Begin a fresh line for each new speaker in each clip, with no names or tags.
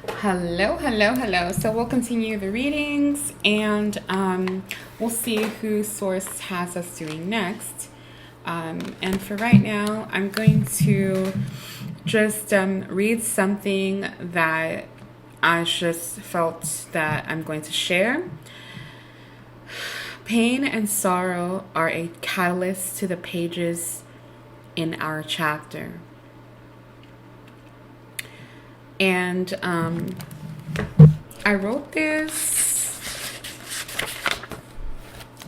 Hello, hello, hello. So we'll continue the readings and we'll see who Source has us doing next. And for right now, I'm going to just read something that I just felt that I'm going to share. Pain and sorrow are a catalyst to the pages in our chapter. And I wrote this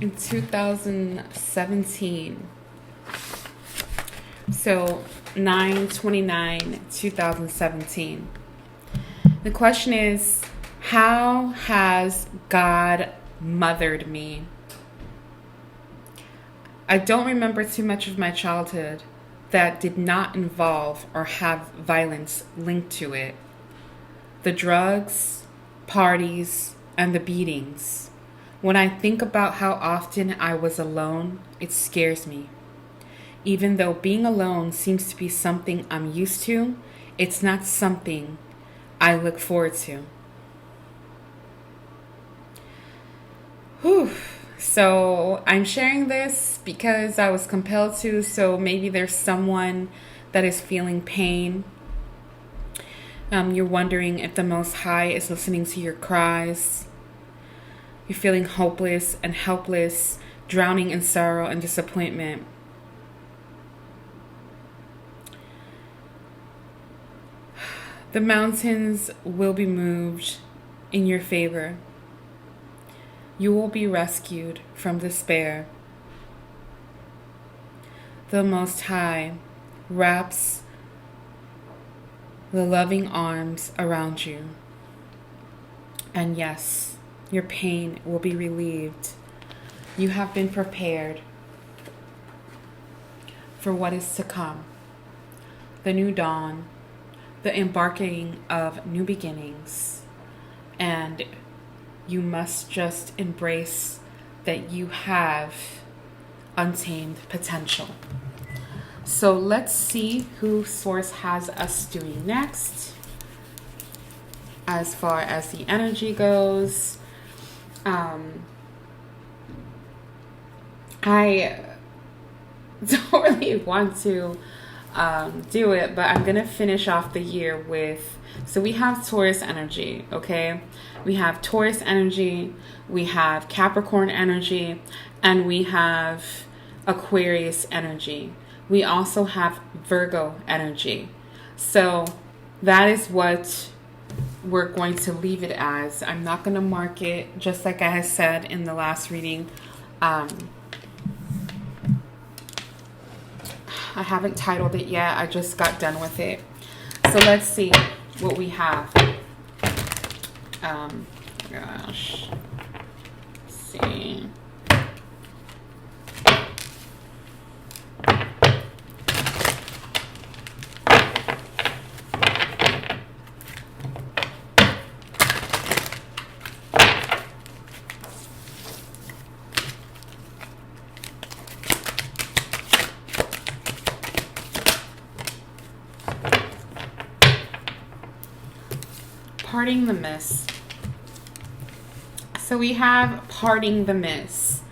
in 2017. So 9/29/2017. The question is, how has God mothered me? I don't remember too much of my childhood that did not involve or have violence linked to it. The drugs, parties, and the beatings. When I think about how often I was alone, it scares me. Even though being alone seems to be something I'm used to, it's not something I look forward to. Whew. So I'm sharing this because I was compelled to, so maybe there's someone that is feeling pain. You're wondering if the Most High is listening to your cries. You're feeling hopeless and helpless, drowning in sorrow and disappointment. The mountains will be moved in your favor. You will be rescued from despair. The Most High wraps the loving arms around you. And yes, your pain will be relieved. You have been prepared for what is to come. The new dawn, the embarking of new beginnings, and you must just embrace that you have untamed potential. So let's see who Source has us doing next. As far as the energy goes, I don't really want to do it, but I'm going to finish off the year with, so we have Taurus energy, okay? We have Taurus energy, we have Capricorn energy, and we have Aquarius energy. We also have Virgo energy. So that is what we're going to leave it as. I'm not going to mark it, just like I had said in the last reading. I haven't titled it yet. I just got done with it. So let's see what we have. Gosh. Let's see. Parting the mist. So we have parting the mist,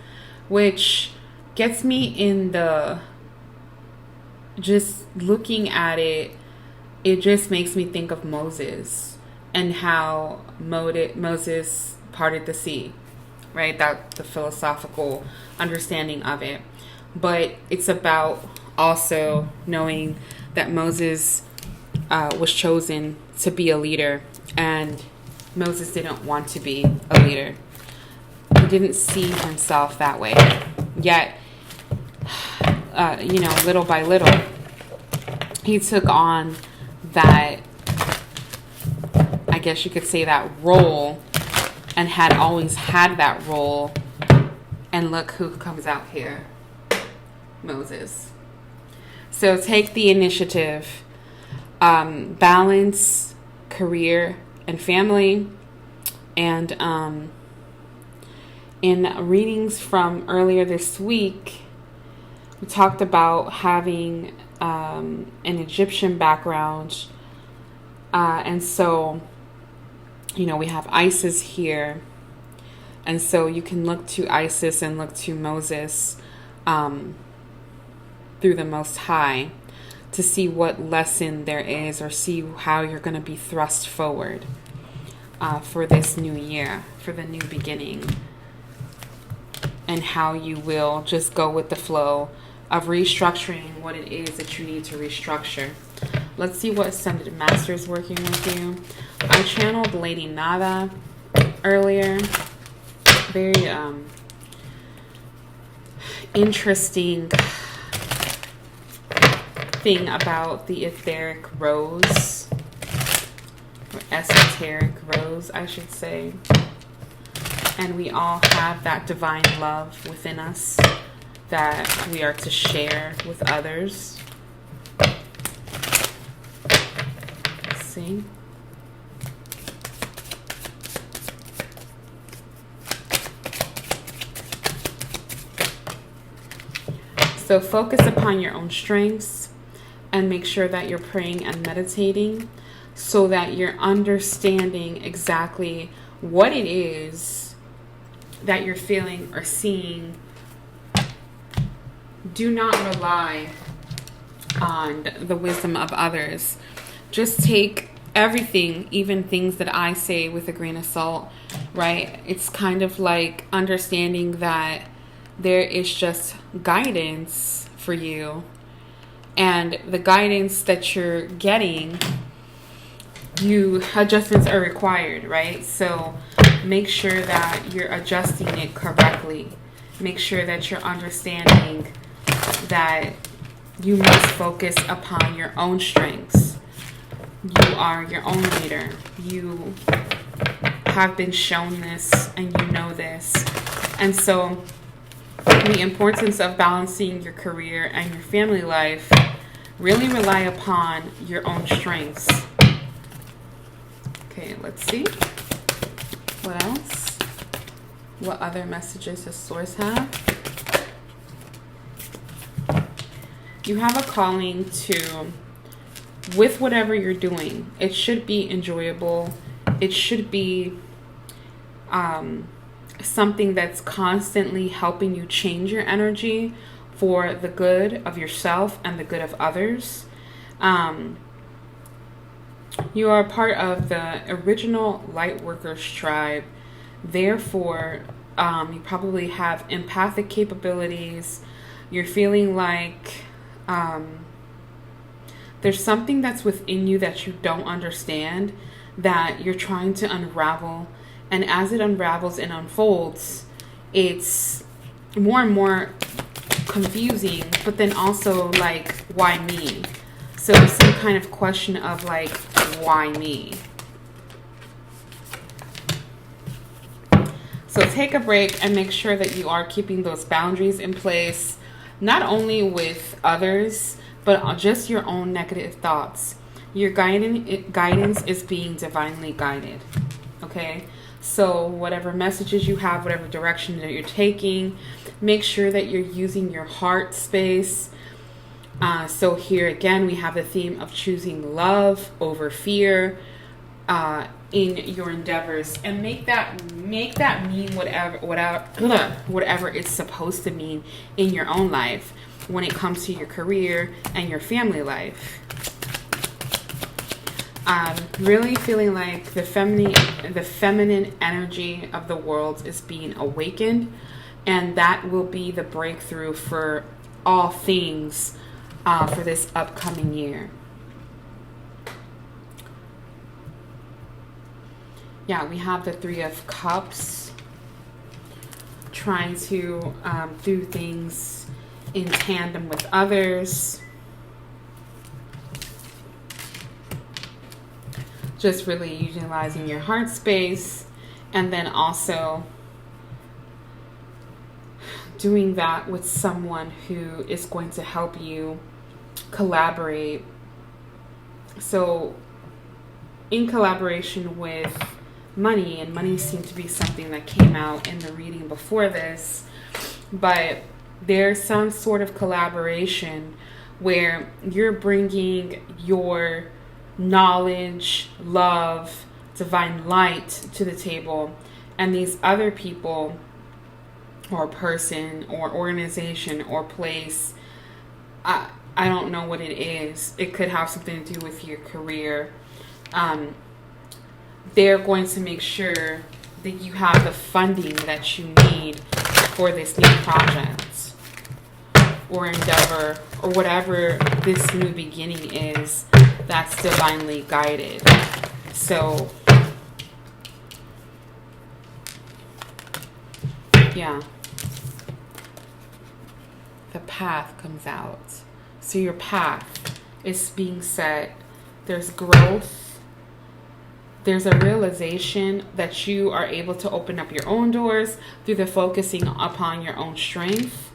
which gets me in the, just looking at it, it just makes me think of Moses and how Moses parted the sea, right? That's the philosophical understanding of it. But it's about also knowing that Moses was chosen to be a leader, and Moses didn't want to be a leader. He didn't see himself that way. Yet, little by little, he took on that, I guess you could say, that role, and had always had that role. And look who comes out here. Moses. So take the initiative. Balance career and family. And in readings from earlier this week, we talked about having an Egyptian background. And so We have Isis here. And so you can look to Isis and look to Moses through the Most High to see what lesson there is, or see how you're going to be thrust forward for this new year, for the new beginning, and how you will just go with the flow of restructuring what it is that you need to restructure. Let's see what Ascended Master is working with you. I channeled Lady Nada earlier. Very interesting thing about the etheric rose, or esoteric rose, I should say. And we all have that divine love within us that we are to share with others. Let's see. So focus upon your own strengths and make sure that you're praying and meditating so that you're understanding exactly what it is that you're feeling or seeing. Do not rely on the wisdom of others. Just take everything, even things that I say, with a grain of salt, right? It's kind of like understanding that there is just guidance for you, and the guidance that you're getting, adjustments are required, right? So make sure that you're adjusting it correctly. Make sure that you're understanding that you must focus upon your own strengths. You are your own leader. You have been shown this and you know this. And so the importance of balancing your career and your family life, really rely upon your own strengths. Okay, let's see. What else? What other messages does Source have? You have a calling to, with whatever you're doing, it should be enjoyable. It should be something that's constantly helping you change your energy for the good of yourself and the good of others. You are part of the original Lightworkers tribe. Therefore, you probably have empathic capabilities. You're feeling like there's something that's within you that you don't understand, that you're trying to unravel. And as it unravels and unfolds, it's more and more confusing, but then also like, why me? So some kind of question of like, why me? So take a break and make sure that you are keeping those boundaries in place, not only with others, but just your own negative thoughts. Your guidance is being divinely guided. Okay? So whatever messages you have, whatever direction that you're taking, make sure that you're using your heart space. So here again, we have the theme of choosing love over fear in your endeavors, and make that mean whatever it's supposed to mean in your own life when it comes to your career and your family life. Really feeling like the feminine energy of the world is being awakened, and that will be the breakthrough for all things for this upcoming year. Yeah, we have the Three of Cups, trying to do things in tandem with others. Just really utilizing your heart space, and then also doing that with someone who is going to help you collaborate. So in collaboration with money, and money seemed to be something that came out in the reading before this, but there's some sort of collaboration where you're bringing your knowledge, love, divine light to the table, and these other people or person or organization or place, I don't know what it is. It could have something to do with your career. They're going to make sure that you have the funding that you need for this new project or endeavor or whatever this new beginning is that's divinely guided. So, yeah. The path comes out. So your path is being set. There's growth. There's a realization that you are able to open up your own doors through the focusing upon your own strength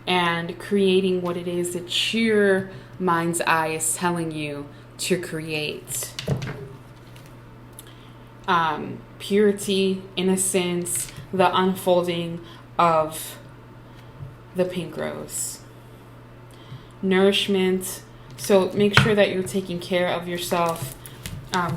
and creating what it is that your mind's eye is telling you to create. Purity, innocence, the unfolding of the pink rose. Nourishment. So make sure that you're taking care of yourself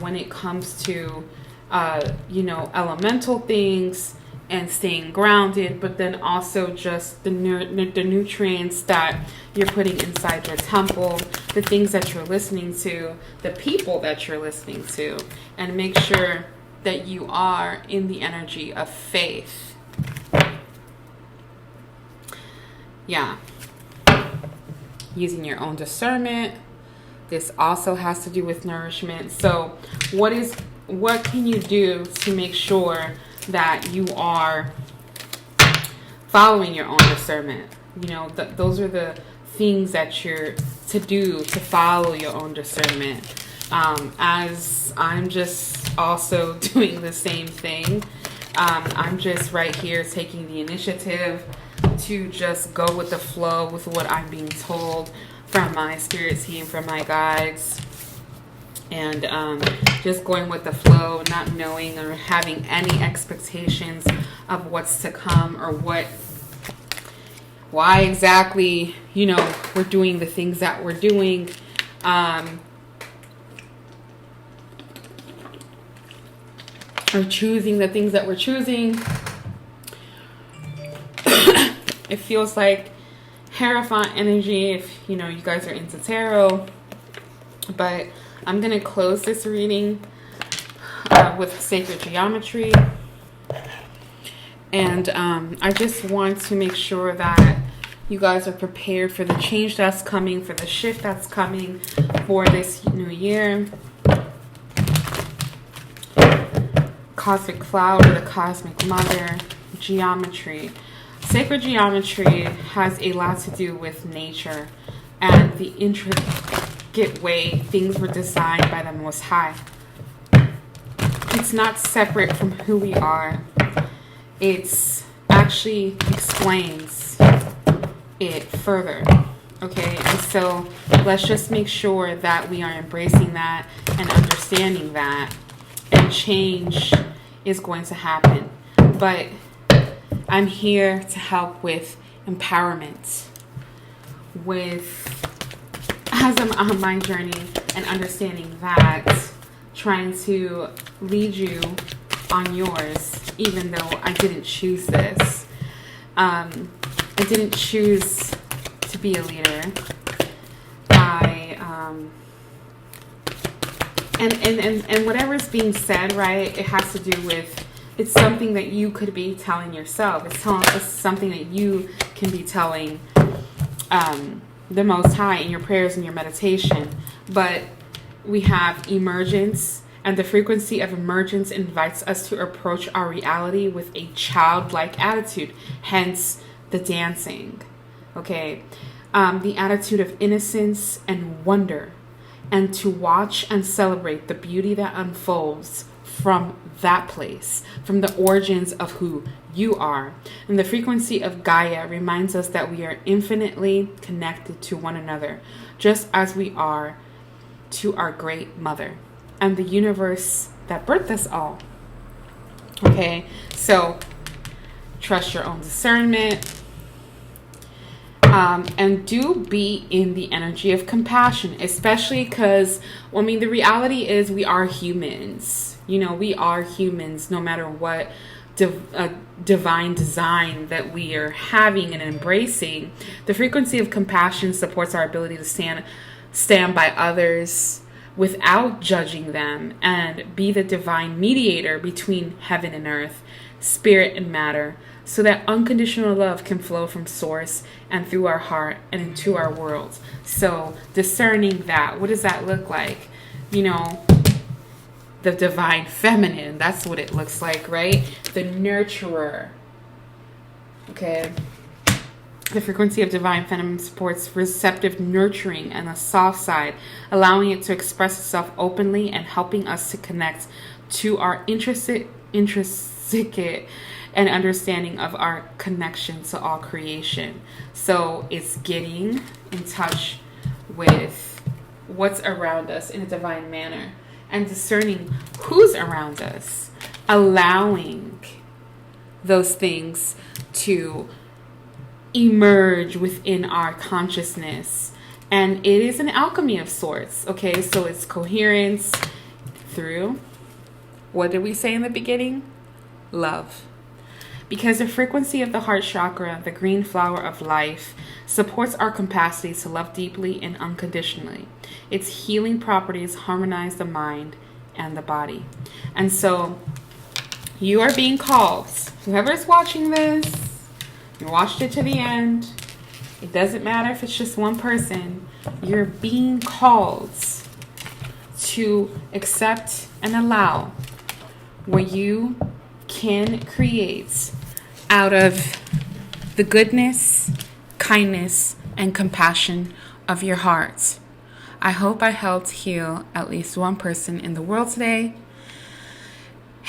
when it comes to, elemental things and staying grounded, but then also just the nutrients that you're putting inside your temple, the things that you're listening to, the people that you're listening to, and make sure that you are in the energy of faith. Yeah. Using your own discernment. This also has to do with nourishment. So what can you do to make sure that you are following your own discernment? Those are the things that you're to do to follow your own discernment. As I'm just also doing the same thing. I'm just right here taking the initiative to just go with the flow with what I'm being told from my spirit team, from my guides, and just going with the flow, not knowing or having any expectations of what's to come or why exactly, we're doing the things that we're doing. Or choosing the things that we're choosing. It feels like Hierophant energy if you guys are into tarot. But I'm going to close this reading with sacred geometry. And I just want to make sure that you guys are prepared for the change that's coming, for the shift that's coming for this new year. Cosmic cloud or the cosmic mother, geometry. Sacred geometry has a lot to do with nature and the intricate way things were designed by the Most High. It's not separate from who we are. It actually explains it further. Okay, and so let's just make sure that we are embracing that and understanding that, and change is going to happen. But I'm here to help with empowerment, as I'm on my journey and understanding that, trying to lead you on yours, even though I didn't choose this. I didn't choose to be a leader. And whatever's being said, right, it has to do with, it's something that you could be telling yourself. It's something that you can be telling the Most High in your prayers and your meditation. But we have emergence, and the frequency of emergence invites us to approach our reality with a childlike attitude, hence the dancing. Okay, the attitude of innocence and wonder, and to watch and celebrate the beauty that unfolds from that place, from the origins of who you are. And the frequency of Gaia reminds us that we are infinitely connected to one another, just as we are to our great mother and the universe that birthed us all. Okay, so trust your own discernment. And do be in the energy of compassion, especially because, the reality is we are humans. You know, we are humans no matter what divine design that we are having and embracing. The frequency of compassion supports our ability to stand by others without judging them and be the divine mediator between heaven and earth, spirit and matter, so that unconditional love can flow from source and through our heart and into our world. So discerning that, what does that look like? You know, the divine feminine, that's what it looks like, right? The nurturer. Okay. The frequency of divine feminine supports receptive nurturing and the soft side, allowing it to express itself openly and helping us to connect to our intrinsic and understanding of our connection to all creation. So it's getting in touch with what's around us in a divine manner and discerning who's around us, allowing those things to emerge within our consciousness. And it is an alchemy of sorts. Okay, so it's coherence through, what did we say in the beginning? Love. Because the frequency of the heart chakra, the green flower of life, supports our capacity to love deeply and unconditionally. Its healing properties harmonize the mind and the body. And so you are being called, whoever's watching this, you watched it to the end, it doesn't matter if it's just one person, you're being called to accept and allow where you can create out of the goodness, kindness, and compassion of your heart. I hope I helped heal at least one person in the world today,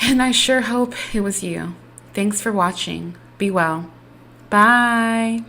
and I sure hope it was you. Thanks for watching. Be well. Bye.